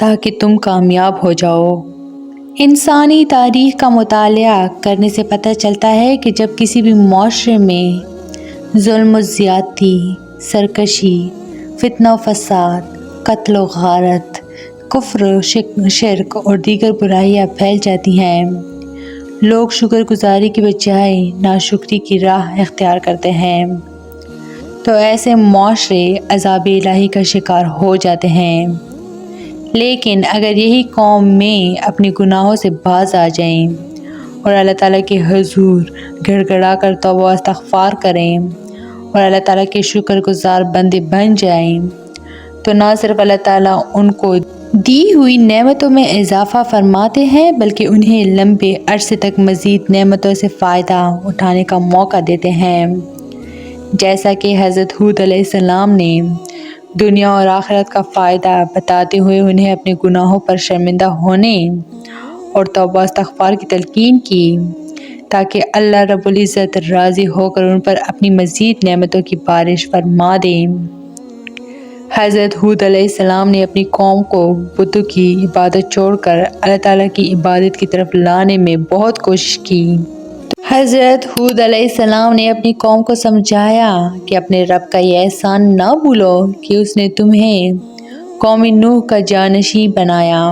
تاکہ تم کامیاب ہو جاؤ۔ انسانی تاریخ کا مطالعہ کرنے سے پتہ چلتا ہے کہ جب کسی بھی معاشرے میں ظلم و زیادتی، سرکشی، فتنہ و فساد، قتل و غارت، کفر و شرک اور دیگر برائیاں پھیل جاتی ہیں، لوگ شکر گزاری کی بجائے ناشکری کی راہ اختیار کرتے ہیں، تو ایسے معاشرے عذاب الہی کا شکار ہو جاتے ہیں۔ لیکن اگر یہی قوم میں اپنے گناہوں سے باز آ جائیں اور اللہ تعالیٰ کے حضور گڑ گڑا کر توبہ و استغفار کریں اور اللہ تعالیٰ کے شکر گزار بندے بن جائیں، تو نہ صرف اللہ تعالیٰ ان کو دی ہوئی نعمتوں میں اضافہ فرماتے ہیں بلکہ انہیں لمبے عرصے تک مزید نعمتوں سے فائدہ اٹھانے کا موقع دیتے ہیں، جیسا کہ حضرت ہود علیہ السلام نے دنیا اور آخرت کا فائدہ بتاتے ہوئے انہیں اپنے گناہوں پر شرمندہ ہونے اور توبہ استغفار کی تلقین کی تاکہ اللہ رب العزت راضی ہو کر ان پر اپنی مزید نعمتوں کی بارش فرما دے۔ حضرت ہود علیہ السلام نے اپنی قوم کو بتوں کی عبادت چھوڑ کر اللہ تعالیٰ کی عبادت کی طرف لانے میں بہت کوشش کی۔ حضرت ہود علیہ السلام نے اپنی قوم کو سمجھایا کہ اپنے رب کا یہ احسان نہ بھولو کہ اس نے تمہیں قوم نوح کا جانشین بنایا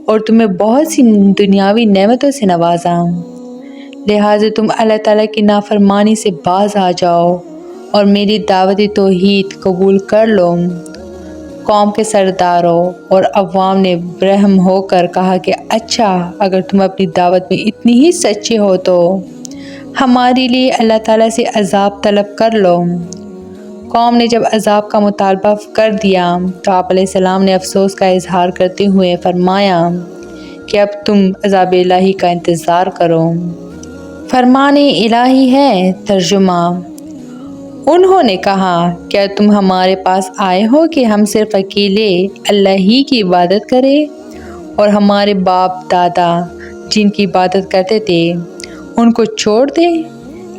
اور تمہیں بہت سی دنیاوی نعمتوں سے نوازا، لہٰذا تم اللہ تعالیٰ کی نافرمانی سے باز آ جاؤ اور میری دعوت توحید قبول کر لو۔ قوم کے سرداروں اور عوام نے برہم ہو کر کہا کہ اچھا، اگر تم اپنی دعوت میں اتنی ہی سچے ہو تو ہمارے لیے اللہ تعالیٰ سے عذاب طلب کر لو۔ قوم نے جب عذاب کا مطالبہ کر دیا تو آپ علیہ السلام نے افسوس کا اظہار کرتے ہوئے فرمایا کہ اب تم عذاب الہی کا انتظار کرو۔ فرمان الہی ہے، ترجمہ: انہوں نے کہا، کیا تم ہمارے پاس آئے ہو کہ ہم صرف اکیلے اللہ ہی کی عبادت کریں اور ہمارے باپ دادا جن کی عبادت کرتے تھے ان کو چھوڑ دیں؟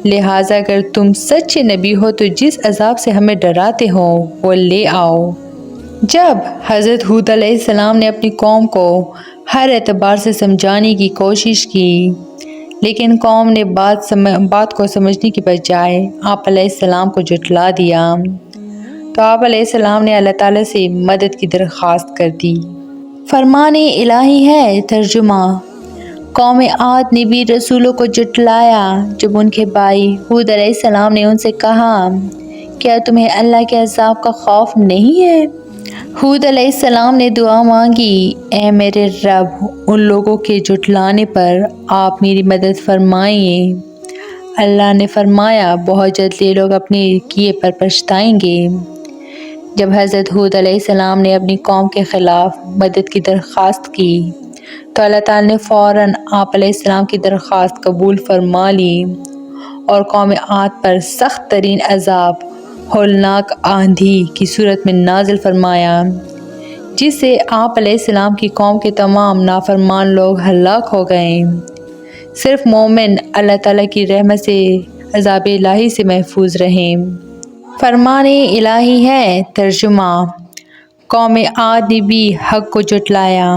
لہٰذا اگر تم سچے نبی ہو تو جس عذاب سے ہمیں ڈراتے ہو وہ لے آؤ۔ جب حضرت ہود علیہ السلام نے اپنی قوم کو ہر اعتبار سے سمجھانے کی کوشش کی، لیکن قوم نے بات کو سمجھنے کی بجائے آپ علیہ السلام کو جھٹلا دیا، تو آپ علیہ السلام نے اللہ تعالیٰ سے مدد کی درخواست کر دی۔ فرمان الہی ہے، ترجمہ: قوم عاد نے بھی رسولوں کو جھٹلایا جب ان کے بھائی ہود علیہ السلام نے ان سے کہا، کیا تمہیں اللہ کے عذاب کا خوف نہیں ہے؟ ہود علیہ السلام نے دعا مانگی، اے میرے رب، ان لوگوں کے جھٹلانے پر آپ میری مدد فرمائیں۔ اللہ نے فرمایا، بہت جلد یہ لوگ اپنے کیے پر پچھتائیں گے۔ جب حضرت ہود علیہ السلام نے اپنی قوم کے خلاف مدد کی درخواست کی تو اللہ تعالیٰ نے فوراً آپ علیہ السلام کی درخواست قبول فرما لی اور قوم عاد پر سخت ترین عذاب ہولناک آندھی کی صورت میں نازل فرمایا، جس سے آپ علیہ السلام کی قوم کے تمام نافرمان لوگ ہلاک ہو گئے۔ صرف مومن اللہ تعالیٰ کی رحمت سے عذاب الہی سے محفوظ رہیں۔ فرمان الہی ہے، ترجمہ: قوم عاد نے بھی حق کو جھٹلایا،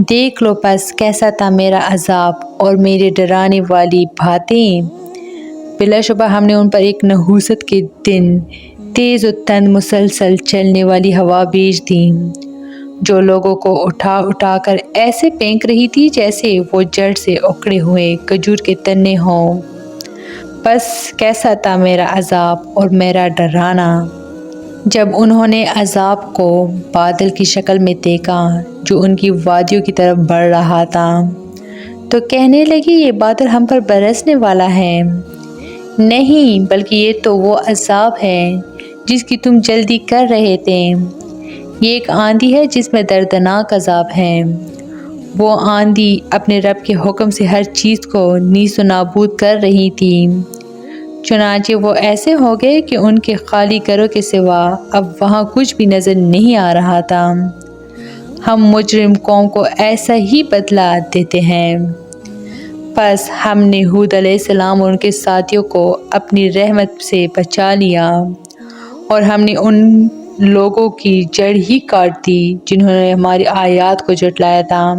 دیکھ لو پس کیسا تھا میرا عذاب اور میرے ڈرانے والی باتیں۔ بلا شبہ ہم نے ان پر ایک نحوست کے دن تیز و تند مسلسل چلنے والی ہوا بھیج دی جو لوگوں کو اٹھا اٹھا کر ایسے پھینک رہی تھی جیسے وہ جڑ سے اکھڑے ہوئے کھجور کے تنے ہوں۔ بس کیسا تھا میرا عذاب اور میرا ڈرانا۔ جب انہوں نے عذاب کو بادل کی شکل میں دیکھا جو ان کی وادیوں کی طرف بڑھ رہا تھا تو کہنے لگی، یہ بادل ہم پر برسنے والا ہے۔ نہیں، بلکہ یہ تو وہ عذاب ہے جس کی تم جلدی کر رہے تھے۔ یہ ایک آندھی ہے جس میں دردناک عذاب ہے۔ وہ آندھی اپنے رب کے حکم سے ہر چیز کو نیست و نابود کر رہی تھی، چنانچہ وہ ایسے ہو گئے کہ ان کے خالی گھروں کے سوا اب وہاں کچھ بھی نظر نہیں آ رہا تھا۔ ہم مجرم قوم کو ایسا ہی بدلہ دیتے ہیں۔ پس ہم نے ہود علیہ السلام اور ان کے ساتھیوں کو اپنی رحمت سے بچا لیا اور ہم نے ان لوگوں کی جڑ ہی کاٹ دی جنہوں نے ہماری آیات کو جھٹلایا تھا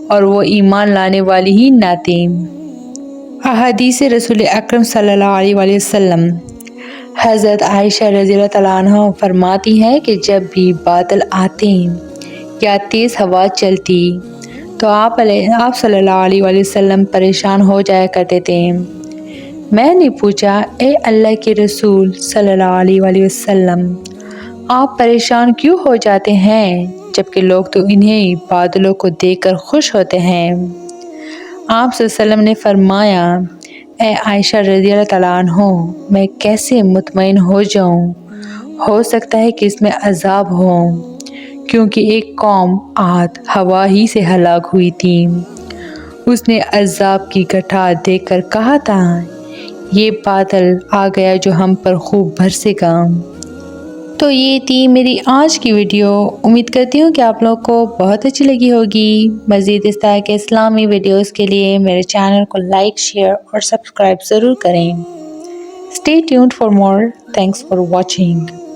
اور وہ ایمان لانے والی ہی نہ تھیں۔ احادیث رسول اکرم صلی اللہ علیہ وآلہ وسلم۔ حضرت عائشہ رضی اللہ تعالیٰ عنہ فرماتی ہے کہ جب بھی بادل آتے یا تیز ہوا چلتی تو آپ صلی اللہ علیہ وآلہ وسلم پریشان ہو جایا کرتے تھے۔ میں نے پوچھا، اے اللہ کے رسول صلی اللہ علیہ وآلہ وسلم، آپ پریشان کیوں ہو جاتے ہیں جبکہ لوگ تو انہیں بادلوں کو دیکھ کر خوش ہوتے ہیں؟ آپ صلی اللہ علیہ وسلم نے فرمایا، اے عائشہ رضی اللہ تعالیٰ عنہ، میں کیسے مطمئن ہو جاؤں؟ ہو سکتا ہے کہ اس میں عذاب ہو، کیونکہ ایک قوم عاد ہوا ہی سے ہلاک ہوئی تھی۔ اس نے عذاب کی گٹھا دیکھ کر کہا تھا، یہ بادل آ گیا جو ہم پر خوب برسے گا۔ تو یہ تھی میری آج کی ویڈیو۔ امید کرتی ہوں کہ آپ لوگ کو بہت اچھی لگی ہوگی۔ مزید اس طرح کے اسلامی ویڈیوز کے لیے میرے چینل کو لائک، شیئر اور سبسکرائب ضرور کریں۔ Stay tuned for more. Thanks for watching.